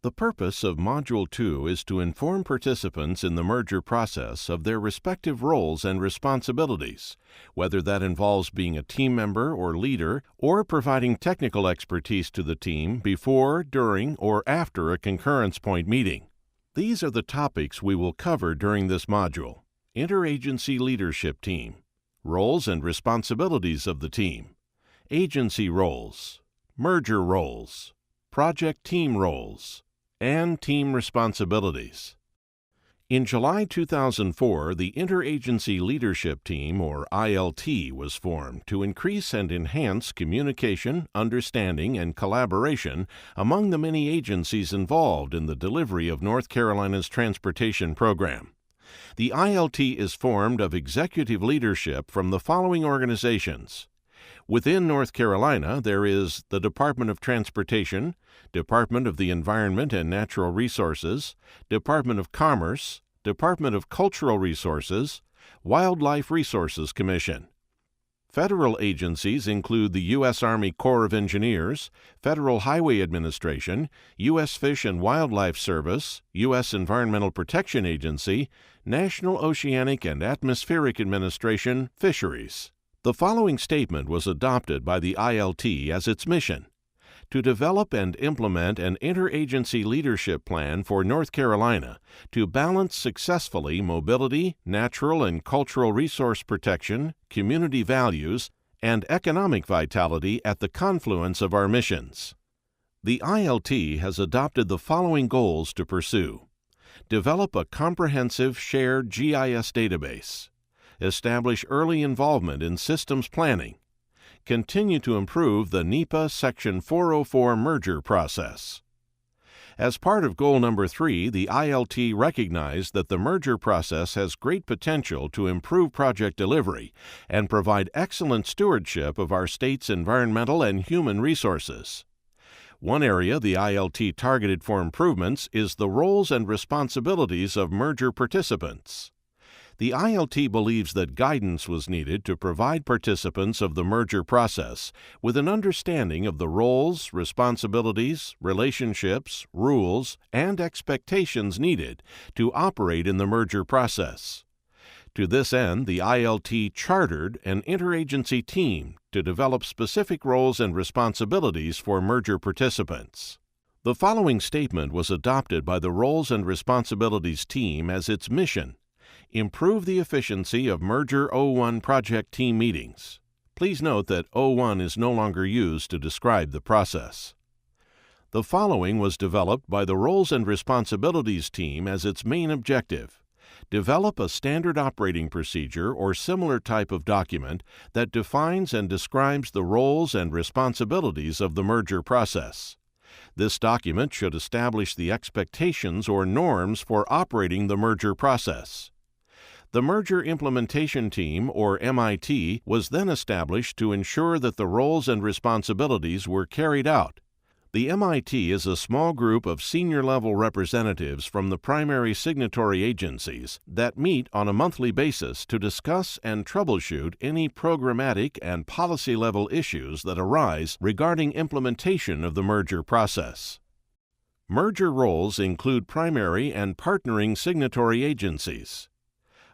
The purpose of Module 2 is to inform participants in the merger process of their respective roles and responsibilities, whether that involves being a team member or leader or providing technical expertise to the team before, during, or after a concurrence point meeting. These are the topics we will cover during this module: Interagency Leadership Team, Roles and Responsibilities of the Team, Agency Roles, Merger Roles, Project Team Roles, and Team Responsibilities. In July 2004, the Interagency Leadership Team, or ILT, was formed to increase and enhance communication, understanding, and collaboration among the many agencies involved in the delivery of North Carolina's transportation program. The ILT is formed of executive leadership from the following organizations. Within North Carolina, there is the Department of Transportation, Department of the Environment and Natural Resources, Department of Commerce, Department of Cultural Resources, Wildlife Resources Commission. Federal agencies include the U.S. Army Corps of Engineers, Federal Highway Administration, U.S. Fish and Wildlife Service, U.S. Environmental Protection Agency, National Oceanic and Atmospheric Administration, Fisheries. The following statement was adopted by the ILT as its mission: to develop and implement an interagency leadership plan for North Carolina to balance successfully mobility, natural and cultural resource protection, community values, and economic vitality at the confluence of our missions. The ILT has adopted the following goals to pursue: develop a comprehensive shared GIS database, establish early involvement in systems planning, continue to improve the NEPA Section 404 merger process. As part of goal number 3, the ILT recognized that the merger process has great potential to improve project delivery and provide excellent stewardship of our state's environmental and human resources. One area the ILT targeted for improvements is the roles and responsibilities of merger participants. The ILT believes that guidance was needed to provide participants of the merger process with an understanding of the roles, responsibilities, relationships, rules, and expectations needed to operate in the merger process. To this end, the ILT chartered an interagency team to develop specific roles and responsibilities for merger participants. The following statement was adopted by the Roles and Responsibilities team as its mission: improve the efficiency of Merger 01 project team meetings. Please note that 01 is no longer used to describe the process. The following was developed by the Roles and Responsibilities team as its main objective: develop a standard operating procedure or similar type of document that defines and describes the roles and responsibilities of the merger process. This document should establish the expectations or norms for operating the merger process. The Merger Implementation Team, or MIT, was then established to ensure that the roles and responsibilities were carried out. The MIT is a small group of senior-level representatives from the primary signatory agencies that meet on a monthly basis to discuss and troubleshoot any programmatic and policy-level issues that arise regarding implementation of the merger process. Merger roles include primary and partnering signatory agencies.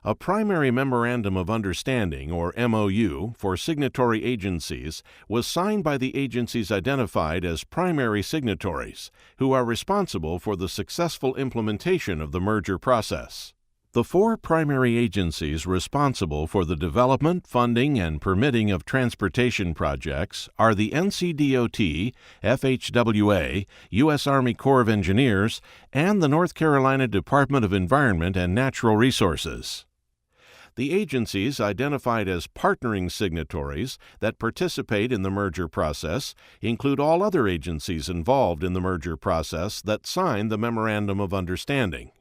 A primary memorandum of understanding, or MOU, for signatory agencies was signed by the agencies identified as primary signatories, who are responsible for the successful implementation of the merger process. The 4 primary agencies responsible for the development, funding, and permitting of transportation projects are the NCDOT, FHWA, U.S. Army Corps of Engineers, and the North Carolina Department of Environment and Natural Resources. The agencies identified as partnering signatories that participate in the merger process include all other agencies involved in the merger process that sign the Memorandum of Understanding.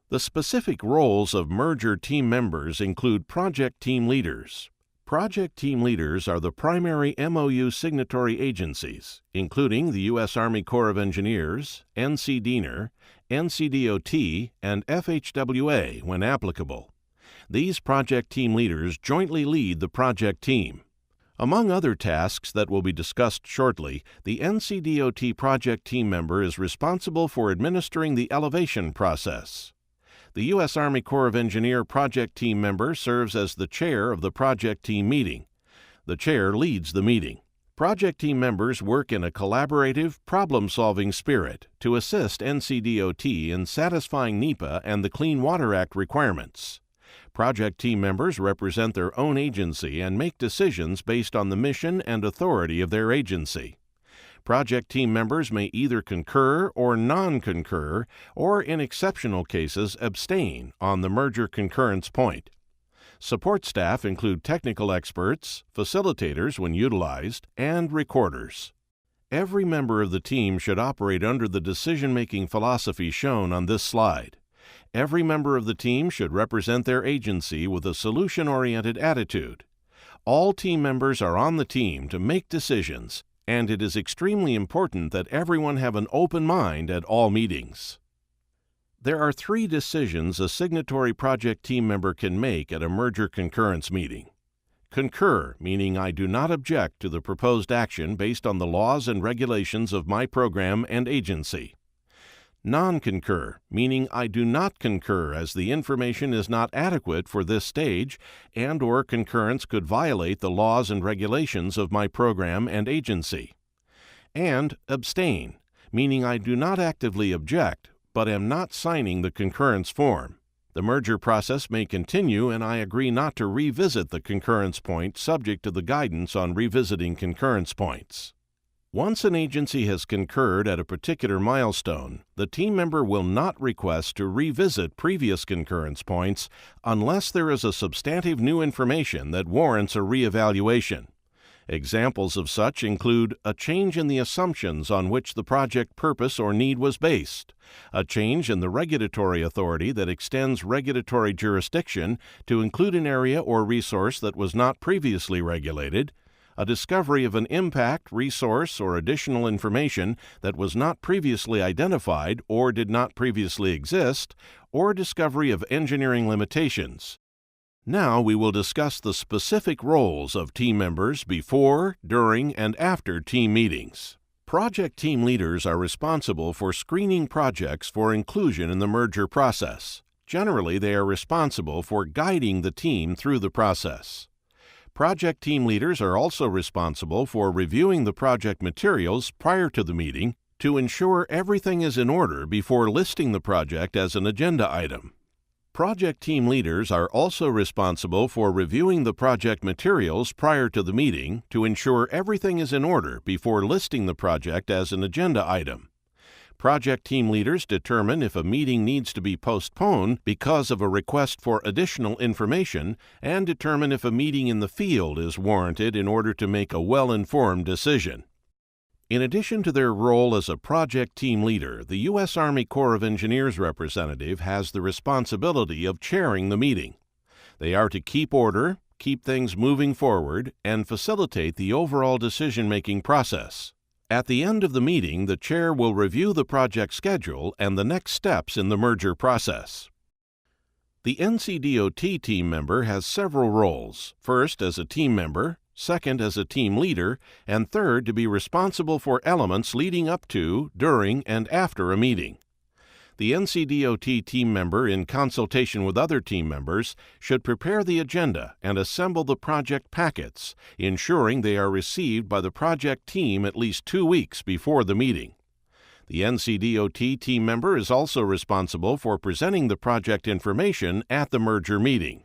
The specific roles of merger team members include project team leaders. Project team leaders are the primary MOU signatory agencies, including the U.S. Army Corps of Engineers, NCDENR, NCDOT, and FHWA when applicable. These project team leaders jointly lead the project team. Among other tasks that will be discussed shortly, the NCDOT project team member is responsible for administering the elevation process. The U.S. Army Corps of Engineers project team member serves as the chair of the project team meeting. The chair leads the meeting. Project team members work in a collaborative, problem-solving spirit to assist NCDOT in satisfying NEPA and the Clean Water Act requirements. Project team members represent their own agency and make decisions based on the mission and authority of their agency. Project team members may either concur or non-concur, or in exceptional cases abstain on the merger concurrence point. Support staff include technical experts, facilitators when utilized, and recorders. Every member of the team should operate under the decision-making philosophy shown on this slide. Every member of the team should represent their agency with a solution-oriented attitude. All team members are on the team to make decisions, and it is extremely important that everyone have an open mind at all meetings. There are 3 decisions a signatory project team member can make at a merger concurrence meeting. Concur, meaning I do not object to the proposed action based on the laws and regulations of my program and agency. Non-concur, meaning I do not concur as the information is not adequate for this stage and/or concurrence could violate the laws and regulations of my program and agency. And abstain, meaning I do not actively object, but am not signing the concurrence form. The merger process may continue and I agree not to revisit the concurrence point subject to the guidance on revisiting concurrence points. Once an agency has concurred at a particular milestone, the team member will not request to revisit previous concurrence points unless there is a substantive new information that warrants a reevaluation. Examples of such include a change in the assumptions on which the project purpose or need was based, a change in the regulatory authority that extends regulatory jurisdiction to include an area or resource that was not previously regulated, a discovery of an impact, resource, or additional information that was not previously identified or did not previously exist, or discovery of engineering limitations. Now we will discuss the specific roles of team members before, during, and after team meetings. Project team leaders are responsible for screening projects for inclusion in the merger process. Generally, they are responsible for guiding the team through the process. Project team leaders are also responsible for reviewing the project materials prior to the meeting to ensure everything is in order before listing the project as an agenda item. Project team leaders are also responsible for reviewing the project materials prior to the meeting to ensure everything is in order before listing the project as an agenda item. Project team leaders determine if a meeting needs to be postponed because of a request for additional information and determine if a meeting in the field is warranted in order to make a well-informed decision. In addition to their role as a project team leader, the U.S. Army Corps of Engineers representative has the responsibility of chairing the meeting. They are to keep order, keep things moving forward, and facilitate the overall decision-making process. At the end of the meeting, the chair will review the project schedule and the next steps in the merger process. The NCDOT team member has several roles, first as a team member, second as a team leader, and third to be responsible for elements leading up to, during, and after a meeting. The NCDOT team member, in consultation with other team members, should prepare the agenda and assemble the project packets, ensuring they are received by the project team at least 2 weeks before the meeting. The NCDOT team member is also responsible for presenting the project information at the merger meeting.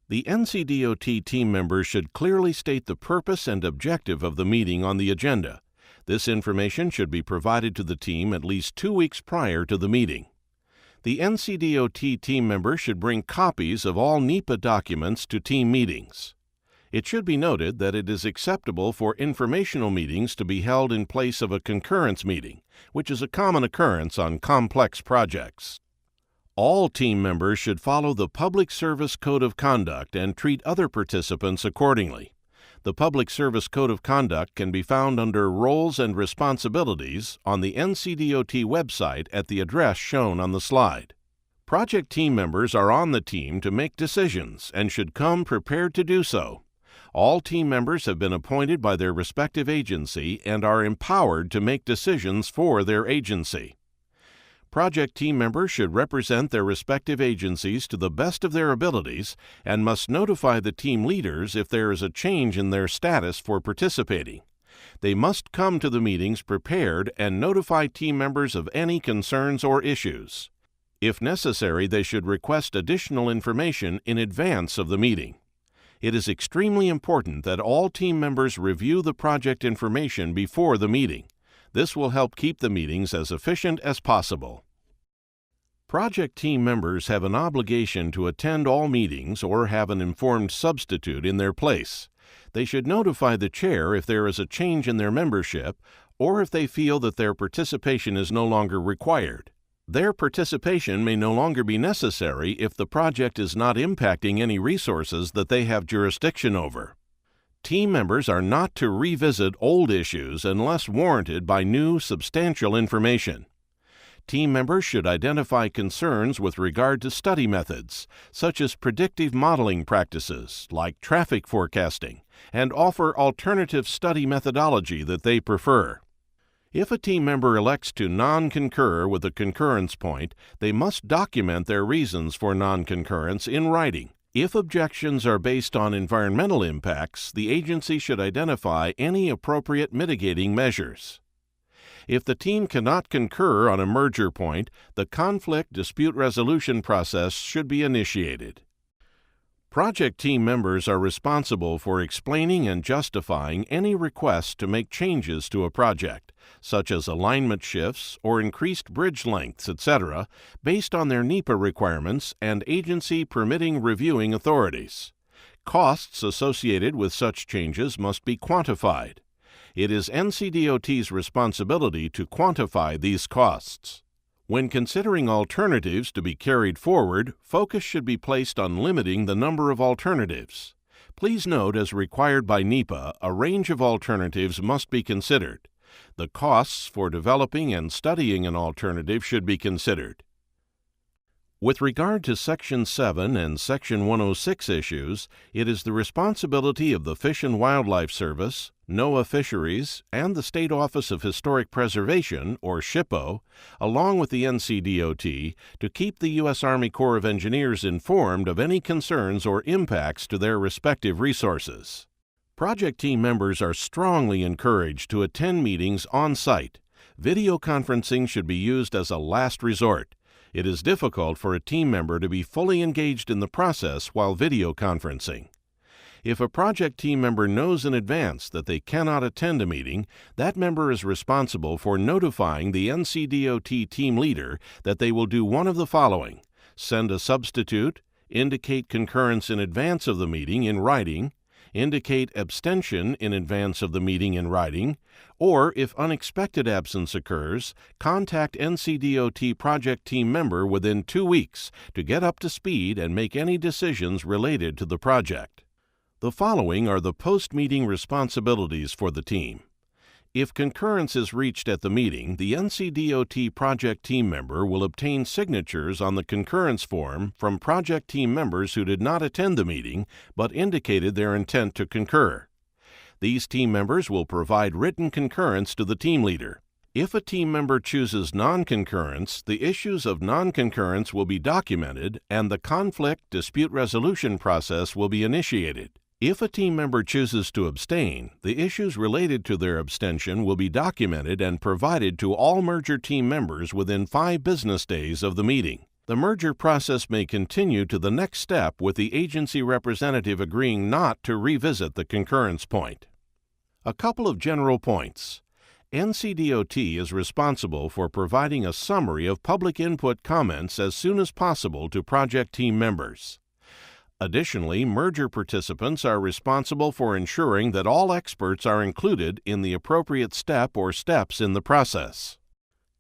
The NCDOT team member should clearly state the purpose and objective of the meeting on the agenda. This information should be provided to the team at least 2 weeks prior to the meeting. The NCDOT team member should bring copies of all NEPA documents to team meetings. It should be noted that it is acceptable for informational meetings to be held in place of a concurrence meeting, which is a common occurrence on complex projects. All team members should follow the Public Service Code of Conduct and treat other participants accordingly. The Public Service Code of Conduct can be found under Roles and Responsibilities on the NCDOT website at the address shown on the slide. Project team members are on the team to make decisions and should come prepared to do so. All team members have been appointed by their respective agency and are empowered to make decisions for their agency. Project team members should represent their respective agencies to the best of their abilities and must notify the team leaders if there is a change in their status for participating. They must come to the meetings prepared and notify team members of any concerns or issues. If necessary, they should request additional information in advance of the meeting. It is extremely important that all team members review the project information before the meeting. This will help keep the meetings as efficient as possible. Project team members have an obligation to attend all meetings or have an informed substitute in their place. They should notify the chair if there is a change in their membership or if they feel that their participation is no longer required. Their participation may no longer be necessary if the project is not impacting any resources that they have jurisdiction over. Team members are not to revisit old issues unless warranted by new, substantial information. Team members should identify concerns with regard to study methods, such as predictive modeling practices like traffic forecasting, and offer alternative study methodology that they prefer. If a team member elects to non-concur with a concurrence point, they must document their reasons for non-concurrence in writing. If objections are based on environmental impacts, the agency should identify any appropriate mitigating measures. If the team cannot concur on a merger point, the conflict dispute resolution process should be initiated. Project team members are responsible for explaining and justifying any requests to make changes to a project, such as alignment shifts or increased bridge lengths, etc., based on their NEPA requirements and agency permitting reviewing authorities. Costs associated with such changes must be quantified. It is NCDOT's responsibility to quantify these costs. When considering alternatives to be carried forward, focus should be placed on limiting the number of alternatives. Please note, as required by NEPA, a range of alternatives must be considered. The costs for developing and studying an alternative should be considered. With regard to Section 7 and Section 106 issues, it is the responsibility of the Fish and Wildlife Service, NOAA Fisheries, and the State Office of Historic Preservation, or SHPO, along with the NCDOT, to keep the U.S. Army Corps of Engineers informed of any concerns or impacts to their respective resources. Project team members are strongly encouraged to attend meetings on-site. Video conferencing should be used as a last resort. It is difficult for a team member to be fully engaged in the process while video conferencing. If a project team member knows in advance that they cannot attend a meeting, that member is responsible for notifying the NCDOT team leader that they will do one of the following: send a substitute, indicate concurrence in advance of the meeting in writing, indicate abstention in advance of the meeting in writing, or, if unexpected absence occurs, contact NCDOT project team member within 2 weeks to get up to speed and make any decisions related to the project. The following are the post-meeting responsibilities for the team. If concurrence is reached at the meeting, the NCDOT project team member will obtain signatures on the concurrence form from project team members who did not attend the meeting but indicated their intent to concur. These team members will provide written concurrence to the team leader. If a team member chooses non-concurrence, the issues of non-concurrence will be documented and the conflict dispute resolution process will be initiated. If a team member chooses to abstain, the issues related to their abstention will be documented and provided to all merger team members within 5 business days of the meeting. The merger process may continue to the next step with the agency representative agreeing not to revisit the concurrence point. A couple of general points. NCDOT is responsible for providing a summary of public input comments as soon as possible to project team members. Additionally, merger participants are responsible for ensuring that all experts are included in the appropriate step or steps in the process.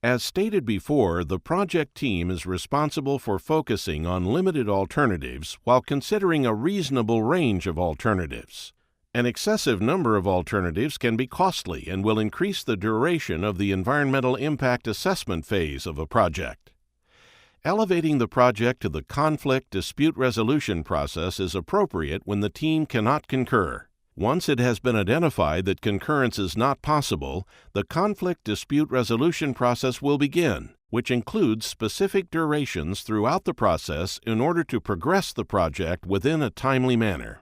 As stated before, the project team is responsible for focusing on limited alternatives while considering a reasonable range of alternatives. An excessive number of alternatives can be costly and will increase the duration of the environmental impact assessment phase of a project. Elevating the project to the conflict dispute resolution process is appropriate when the team cannot concur. Once it has been identified that concurrence is not possible, the conflict dispute resolution process will begin, which includes specific durations throughout the process in order to progress the project within a timely manner.